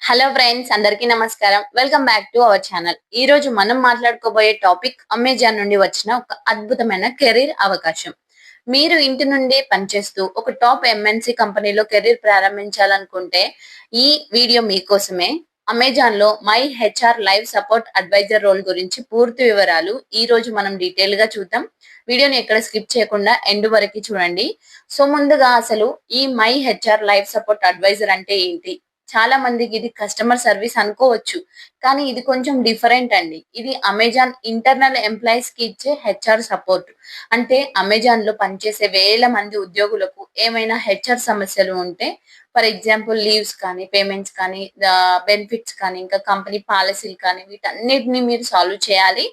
Hello friends, అందరికీ నమస్కారం. Welcome back to our channel. ఈ రోజు మనం మాట్లాడుకోబోయే టాపిక్ అమెజాన్ నుండి వచ్చిన ఒక అద్భుతమైన కెరీర్ అవకాశం. మీరు ఇంటి నుండి పనిచేస్తూ ఒక టాప్ ఎంఎన్సి కంపెనీలో కెరీర్ ప్రారంభించాలనుకుంటే ఈ వీడియో మీకోసమే. అమెజాన్ లో My HR live support advisor role గురించి పూర్తి వివరాలు ఈ రోజు మనం డీటెయిల్ గా చూద్దాం. వీడియోని ఎక్కడ స్కిప్ చేయకుండా ఎండ్ వరకు చూడండి. సో ముందుగా అసలు ఈ My HR live support advisor అంటే ఏంటి? చాలా మందికి ఇది కస్టమర్ సర్వీస్ అనుకోవచ్చు. కానీ ఇది కొంచెం డిఫరెంట్ అండి. ఇది అమెజాన్ ఇంటర్నల్ ఎంప్లాయీస్ కి ఇచ్చే హెచ్ఆర్ సపోర్ట్. అంటే అమెజాన్ లో పనిచేసే వేల మంది ఉద్యోగులకు ఏమైనా హెచ్ఆర్ సమస్యలు ఉంటే, ఫర్ ఎగ్జాంపుల్ లీవ్స్ కానీ, పేమెంట్స్ కానీ, బెనిఫిట్స్ కానీ, ఇంకా కంపెనీ పాలసీలు కానీ, వీటన్నిటిని మీరు సాల్వ్ చేయాలి.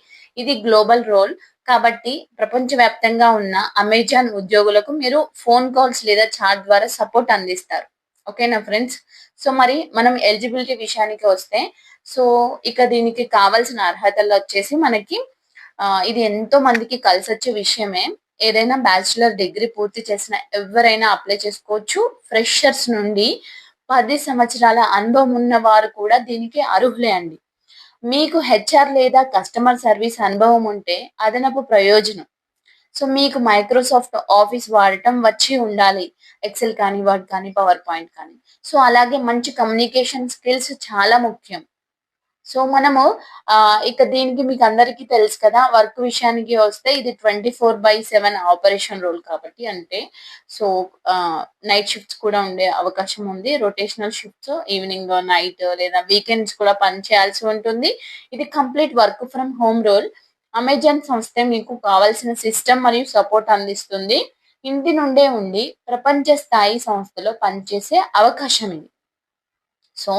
ఇది గ్లోబల్ రోల్. కాబట్టి ప్రపంచవ్యాప్తంగా ఉన్న అమెజాన్ ఉద్యోగులకు మీరు ఫోన్ కాల్స్ లేదా చాట్ ద్వారా సపోర్ట్ అందిస్తారు. ఓకేనా ఫ్రెండ్స్? సో మరి మనం ఎలిజిబిలిటీ విషయానికి వస్తే, సో ఇక దీనికి కావాల్సిన అర్హతలు వచ్చేసి మనకి ఇది ఎంతో మందికి కలిసొచ్చే విషయమే. ఏదైనా బ్యాచిలర్ డిగ్రీ పూర్తి చేసిన ఎవరైనా అప్లై చేసుకోవచ్చు. ఫ్రెషర్స్ నుండి 10 సంవత్సరాల అనుభవం ఉన్న వారు కూడా దీనికి అర్హులే అండి. మీకు హెచ్ఆర్ లేదా కస్టమర్ సర్వీస్ అనుభవం ఉంటే అదనపు ప్రయోజనం. సో మీకు మైక్రోసాఫ్ట్ ఆఫీస్ వాడటం వచ్చి ఉండాలి. ఎక్సెల్ కానీ, వర్డ్ కానీ, పవర్ పాయింట్ కానీ. సో అలాగే మంచి కమ్యూనికేషన్ స్కిల్స్ చాలా ముఖ్యం. సో మనము ఇక దీనికి మీకు అందరికీ తెలుసు కదా! వర్క్ విషయానికి వస్తే ఇది 24/7 ఆపరేషన్ రోల్ కాబట్టి అంటే సో నైట్ షిఫ్ట్స్ కూడా ఉండే అవకాశం ఉంది. రొటేషనల్ షిఫ్ట్స్ ఈవినింగ్, నైట్ లేదా వీకెండ్స్ కూడా పని చేయాల్సి ఉంటుంది. ఇది complete work from home role. Amazon సంస్థ మీకు కావాల్సిన సిస్టమ్ మరియు సపోర్ట్ అందిస్తుంది. ఇంటి నుండే ఉండి ప్రపంచ స్థాయి సంస్థలో పనిచేసే అవకాశం ఇది. సో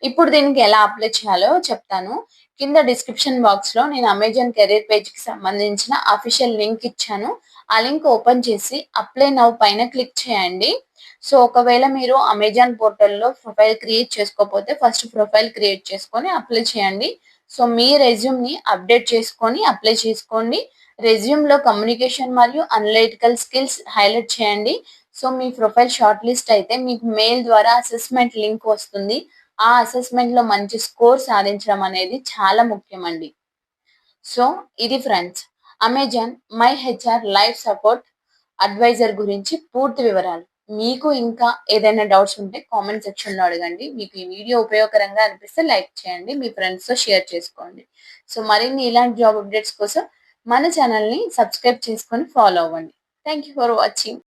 ఇప్పుడు దీనికి ఎలా అప్లై చేయాలో చెప్తాను. కింద డిస్క్రిప్షన్ బాక్స్ లో నేను అమెజాన్ కెరీర్ పేజ్ కి సంబంధించిన అఫీషియల్ లింక్ ఇచ్చాను. ఆ లింక్ ఓపెన్ చేసి అప్లై నౌ పైన క్లిక్ చేయండి. సో ఒకవేళ మీరు అమెజాన్ పోర్టల్లో ప్రొఫైల్ క్రియేట్ చేసుకోకపోతే ఫస్ట్ ప్రొఫైల్ క్రియేట్ చేసుకొని అప్లై చేయండి. సో మీ రెజ్యూమ్ ని అప్డేట్ చేసుకొని అప్లై చేసుకోండి. రెజ్యూమ్ లో కమ్యూనికేషన్ మరియు అనలిటికల్ స్కిల్స్ హైలైట్ చేయండి. సో మీ ప్రొఫైల్ షార్ట్ లిస్ట్ అయితే మీకు మెయిల్ ద్వారా అసెస్మెంట్ లింక్ వస్తుంది. ఆ అసెస్మెంట్ లో మంచి స్కోర్ సాధించడం అనేది చాలా ముఖ్యమండి. సో ఇది friends, Amazon My HR live support advisor గురించి పూర్తి వివరాలు. మీకు ఇంకా ఏదైనా డౌట్స్ ఉంటే కామెంట్ సెక్షన్ లో అడగండి. మీకు ఈ వీడియో ఉపయోగకరంగా అనిపిస్తే లైక్ చేయండి, మీ ఫ్రెండ్స్ తో షేర్ చేసుకోండి. సో మరిన్ని ఇలాంటి జాబ్ అప్డేట్స్ కోసం మన ఛానల్ ని సబ్స్క్రైబ్ చేసుకొని ఫాలో అవ్వండి. Thank you for watching.